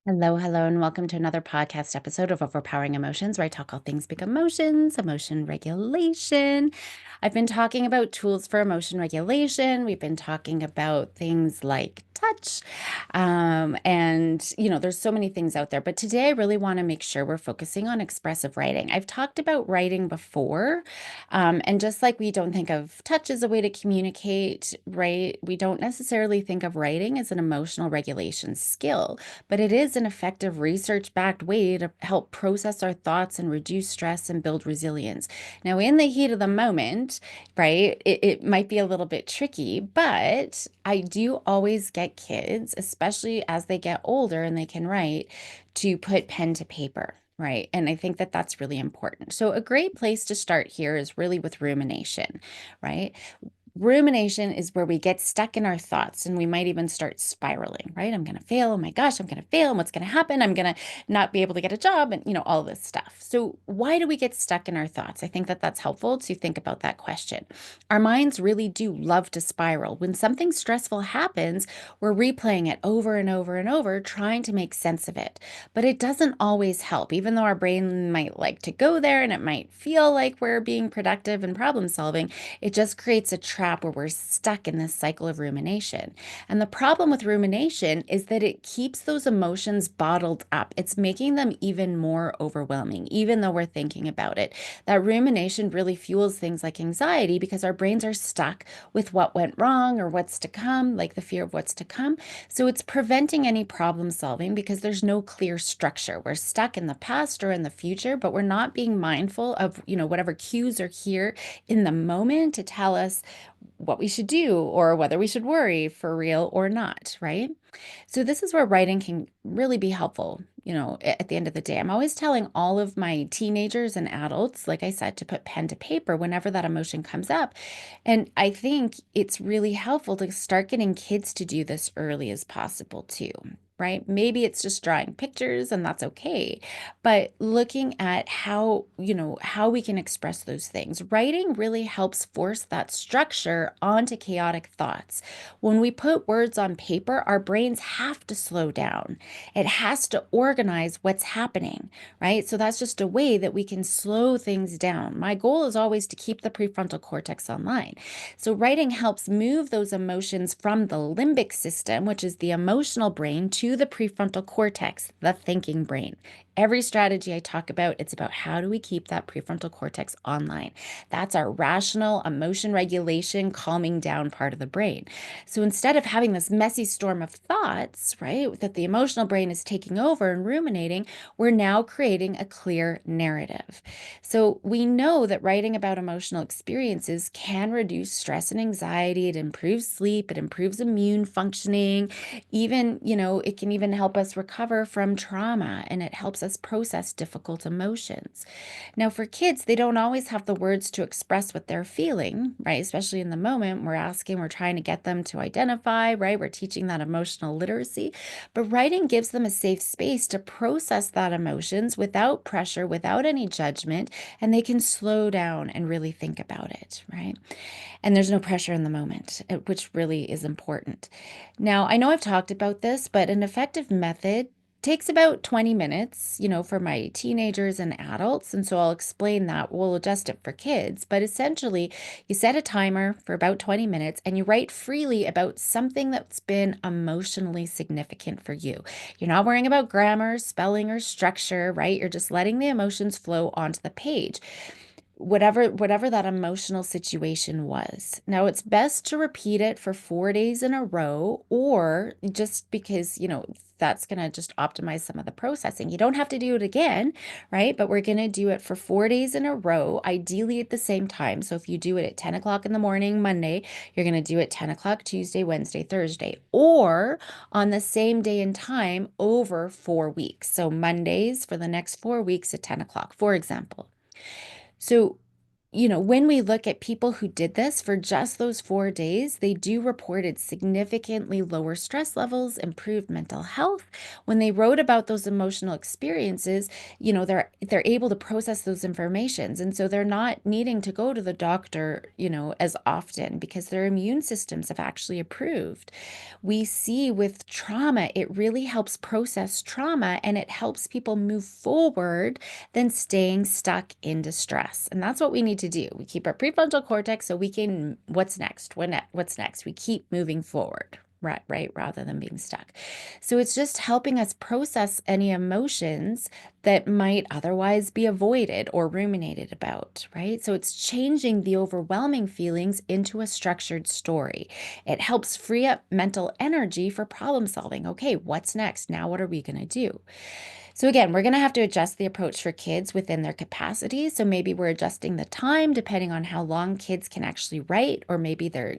Hello, hello, and welcome to another podcast episode of Overpowering Emotions, where I talk all things big emotions, emotion regulation. I've been talking about tools for emotion regulation. We've been talking about things like touch. There's so many things out there. But today I really want to make sure we're focusing on expressive writing. I've talked about writing before. And just like we don't think of touch as a way to communicate, right? We don't necessarily think of writing as an emotional regulation skill, but it is an effective research backed way to help process our thoughts and reduce stress and build resilience. Now, in the heat of the moment, right, it might be a little bit tricky, but I do always get kids, especially as they get older and they can write, to put pen to paper. Right. And I think that that's really important. So, a great place to start here is really with rumination, right? Rumination is where we get stuck in our thoughts and we might even start spiraling, right? I'm going to fail. Oh my gosh, I'm going to fail. And what's going to happen? I'm going to not be able to get a job and, all this stuff. So, why do we get stuck in our thoughts? I think that that's helpful to think about that question. Our minds really do love to spiral. When something stressful happens, we're replaying it over and over and over, trying to make sense of it. But it doesn't always help, even though our brain might like to go there and it might feel like we're being productive and problem solving. It just creates a trap where we're stuck in this cycle of rumination. And the problem with rumination is that it keeps those emotions bottled up. It's making them even more overwhelming, even though we're thinking about it. That rumination really fuels things like anxiety because our brains are stuck with what went wrong or what's to come, like the fear of what's to come. So it's preventing any problem solving because there's no clear structure. We're stuck in the past or in the future, but we're not being mindful of, whatever cues are here in the moment to tell us what we should do or whether we should worry for real or not, right? So this is where writing can really be helpful, at the end of the day. I'm always telling all of my teenagers and adults, like I said, to put pen to paper whenever that emotion comes up. And I think it's really helpful to start getting kids to do this early as possible too. Right? Maybe it's just drawing pictures and that's okay. But looking at how we can express those things. Writing really helps force that structure onto chaotic thoughts. When we put words on paper, our brains have to slow down. It has to organize what's happening, right? So that's just a way that we can slow things down. My goal is always to keep the prefrontal cortex online. So writing helps move those emotions from the limbic system, which is the emotional brain, to the prefrontal cortex, the thinking brain. Every strategy I talk about, it's about how do we keep that prefrontal cortex online. That's our rational emotion regulation, calming down part of the brain. So instead of having this messy storm of thoughts, right, that the emotional brain is taking over and ruminating, we're now creating a clear narrative. So we know that writing about emotional experiences can reduce stress and anxiety. It improves sleep, it improves immune functioning. Even, it can even help us recover from trauma and it helps us process difficult emotions. Now, for kids, they don't always have the words to express what they're feeling, right? Especially in the moment, we're trying to get them to identify, right? We're teaching that emotional literacy. But writing gives them a safe space to process that emotions without pressure, without any judgment, and they can slow down and really think about it, right? And there's no pressure in the moment, which really is important. Now, I know I've talked about this, but an effective method takes about 20 minutes, for my teenagers and adults. And so I'll explain that. We'll adjust it for kids. But essentially, you set a timer for about 20 minutes and you write freely about something that's been emotionally significant for you. You're not worrying about grammar, spelling, or structure, right? You're just letting the emotions flow onto the page, whatever that emotional situation was. Now, it's best to repeat it for 4 days in a row, or just because, that's going to just optimize some of the processing. You don't have to do it again, right? But we're going to do it for 4 days in a row, ideally at the same time. So if you do it at 10 o'clock in the morning, Monday, you're going to do it 10 o'clock Tuesday, Wednesday, Thursday, or on the same day and time over 4 weeks. So Mondays for the next 4 weeks at 10 o'clock, for example. So when we look at people who did this for just those 4 days, they do reported significantly lower stress levels, improved mental health. When they wrote about those emotional experiences, they're able to process those informations. And so they're not needing to go to the doctor, as often because their immune systems have actually improved. We see with trauma, it really helps process trauma and it helps people move forward than staying stuck in distress. And that's what we need to do. We keep our prefrontal cortex so we can, what's next? What's next? We keep moving forward. Right, rather than being stuck. So it's just helping us process any emotions that might otherwise be avoided or ruminated about, right? So it's changing the overwhelming feelings into a structured story. It helps free up mental energy for problem solving. Okay, what's next? Now, what are we going to do? So again, we're going to have to adjust the approach for kids within their capacity. So maybe we're adjusting the time depending on how long kids can actually write, or maybe they're,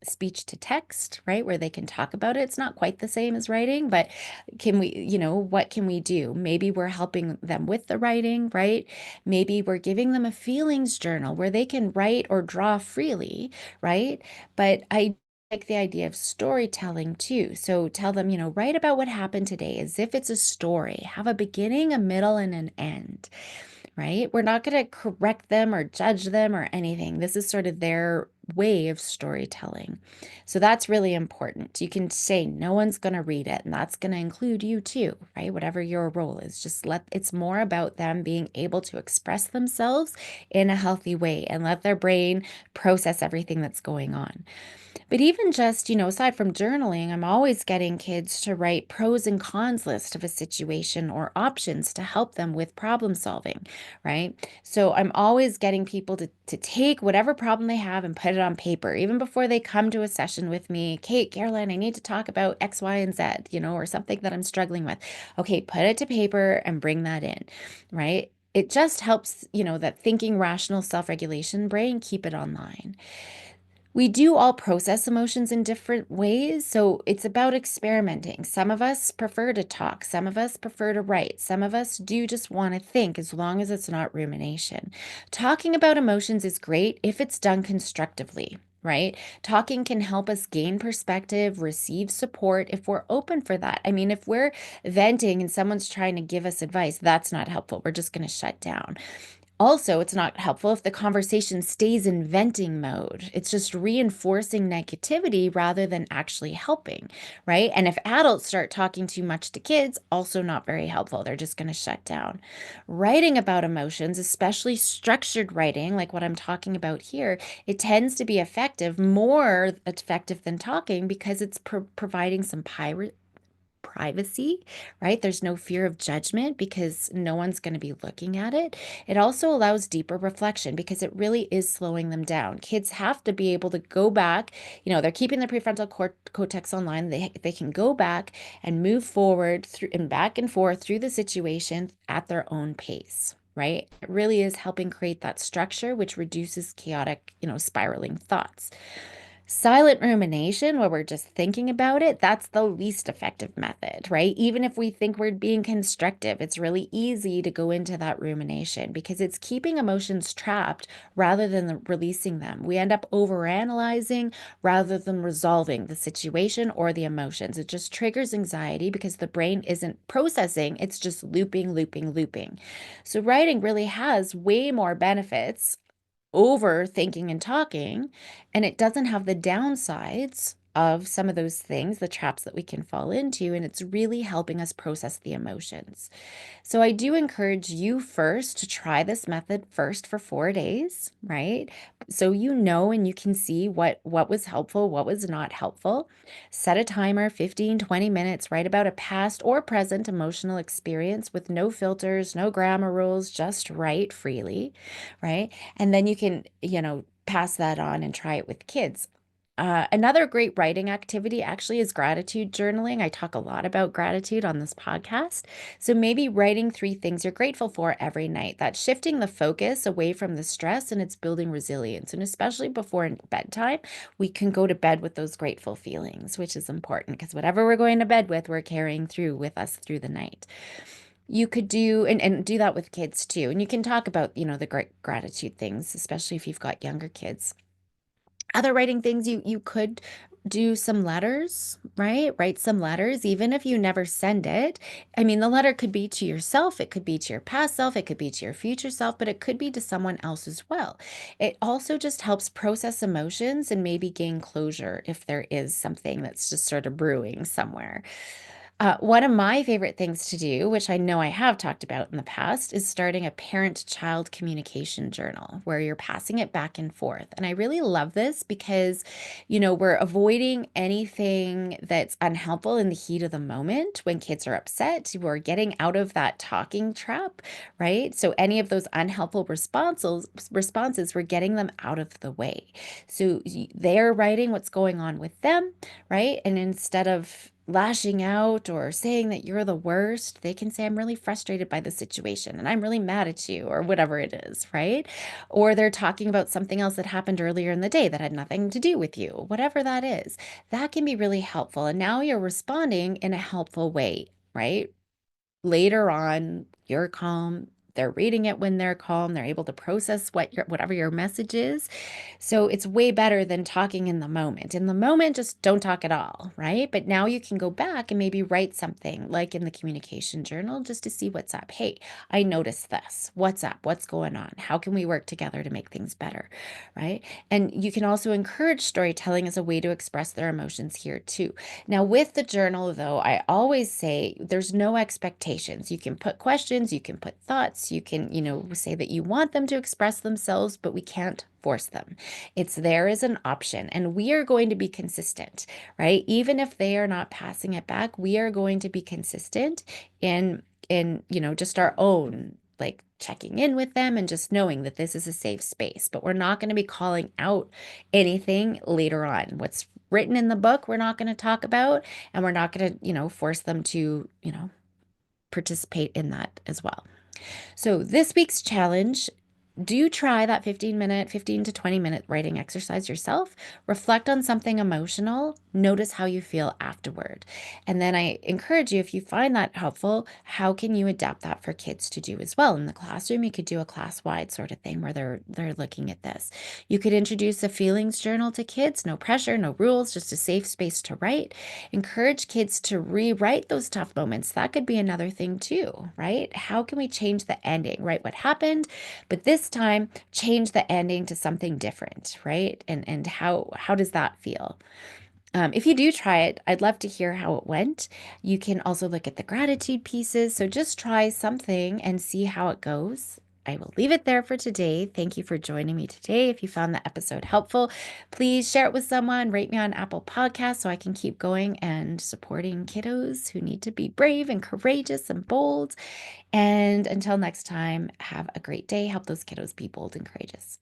speech to text, right? Where they can talk about it. It's not quite the same as writing, but what can we do? Maybe we're helping them with the writing, right? Maybe we're giving them a feelings journal where they can write or draw freely, right? But I like the idea of storytelling too. So tell them, write about what happened today as if it's a story. Have a beginning, a middle, and an end, right? We're not going to correct them or judge them or anything. This is sort of their way of storytelling. So that's really important. You can say no one's going to read it, and that's going to include you too, right? Whatever your role is, it's more about them being able to express themselves in a healthy way and let their brain process everything that's going on. But even just, aside from journaling, I'm always getting kids to write pros and cons list of a situation or options to help them with problem solving, right? So I'm always getting people to take whatever problem they have and put it on paper, even before they come to a session with me. Kate, Caroline, I need to talk about X, Y, and Z, or something that I'm struggling with. Okay, put it to paper and bring that in, right? It just helps, that thinking, rational, self-regulation brain keep it online. We do all process emotions in different ways, so it's about experimenting. Some of us prefer to talk, some of us prefer to write, some of us do just want to think as long as it's not rumination. Talking about emotions is great if it's done constructively, right? Talking can help us gain perspective, receive support if we're open for that. I mean, if we're venting and someone's trying to give us advice, that's not helpful. We're just going to shut down. Also, it's not helpful if the conversation stays in venting mode. It's just reinforcing negativity rather than actually helping, right? And if adults start talking too much to kids, also not very helpful. They're just going to shut down. Writing about emotions, especially structured writing, like what I'm talking about here, it tends to be more effective than talking because it's providing some privacy, right? There's no fear of judgment because no one's going to be looking at it. It also allows deeper reflection because it really is slowing them down. Kids have to be able to go back, they're keeping their prefrontal cortex online. They can go back and move forward through and back and forth through the situation at their own pace. Right? It really is helping create that structure, which reduces chaotic, spiraling thoughts. Silent rumination, where we're just thinking about it, that's the least effective method, right? Even if we think we're being constructive, it's really easy to go into that rumination because it's keeping emotions trapped rather than releasing them. We end up overanalyzing rather than resolving the situation or the emotions. It just triggers anxiety because the brain isn't processing, it's just looping, looping, looping. So, writing really has way more benefits over thinking and talking, and it doesn't have the downsides of some of those things, the traps that we can fall into, and it's really helping us process the emotions. So I do encourage you first to try this method first for 4 days, right? So and you can see what was helpful, what was not helpful. Set a timer, 15, 20 minutes, write about a past or present emotional experience with no filters, no grammar rules, just write freely, right? And then you can, pass that on and try it with kids. Another great writing activity actually is gratitude journaling. I talk a lot about gratitude on this podcast. So maybe writing 3 things you're grateful for every night. That's shifting the focus away from the stress and it's building resilience. And especially before bedtime, we can go to bed with those grateful feelings, which is important because whatever we're going to bed with, we're carrying through with us through the night. You could do and do that with kids too. And you can talk about, the great gratitude things, especially if you've got younger kids. Other writing things, you could do some letters, right? Write some letters, even if you never send it. I mean, the letter could be to yourself, it could be to your past self, it could be to your future self, but it could be to someone else as well. It also just helps process emotions and maybe gain closure if there is something that's just sort of brewing somewhere. One of my favorite things to do, which I know I have talked about in the past, is starting a parent-child communication journal where you're passing it back and forth. And I really love this because, we're avoiding anything that's unhelpful in the heat of the moment when kids are upset. We're getting out of that talking trap, right? So any of those unhelpful responses, we're getting them out of the way. So they're writing what's going on with them, right? And instead of lashing out or saying that you're the worst, they can say, I'm really frustrated by the situation and I'm really mad at you, or whatever it is, right? Or they're talking about something else that happened earlier in the day that had nothing to do with you, whatever that is. That can be really helpful. And now you're responding in a helpful way, right? Later on, you're calm. They're reading it when they're calm. They're able to process whatever your message is. So it's way better than talking in the moment. In the moment, just don't talk at all, right? But now you can go back and maybe write something like in the communication journal just to see what's up. Hey, I noticed this. What's up? What's going on? How can we work together to make things better, right? And you can also encourage storytelling as a way to express their emotions here too. Now, with the journal, though, I always say there's no expectations. You can put questions, you can put thoughts, you can, say that you want them to express themselves, but we can't force them. It's there as an option, and we are going to be consistent, right? Even if they are not passing it back, we are going to be consistent in just our own, like checking in with them and just knowing that this is a safe space. But we're not going to be calling out anything later on. What's written in the book, we're not going to talk about, and we're not going to, force them to, participate in that as well. So this week's challenge, do try that 15 to 20-minute writing exercise yourself. Reflect on something emotional. Notice how you feel afterward. And then I encourage you, if you find that helpful, how can you adapt that for kids to do as well? In the classroom, you could do a class-wide sort of thing where they're looking at this. You could introduce a feelings journal to kids, no pressure, no rules, just a safe space to write. Encourage kids to rewrite those tough moments. That could be another thing too, right? How can we change the ending, right? What happened? But this time, change the ending to something different, right? And how does that feel? If you do try it, I'd love to hear how it went. You can also look at the gratitude pieces. So just try something and see how it goes. I will leave it there for today. Thank you for joining me today. If you found the episode helpful, please share it with someone, rate me on Apple Podcasts so I can keep going and supporting kiddos who need to be brave and courageous and bold. And until next time, have a great day. Help those kiddos be bold and courageous.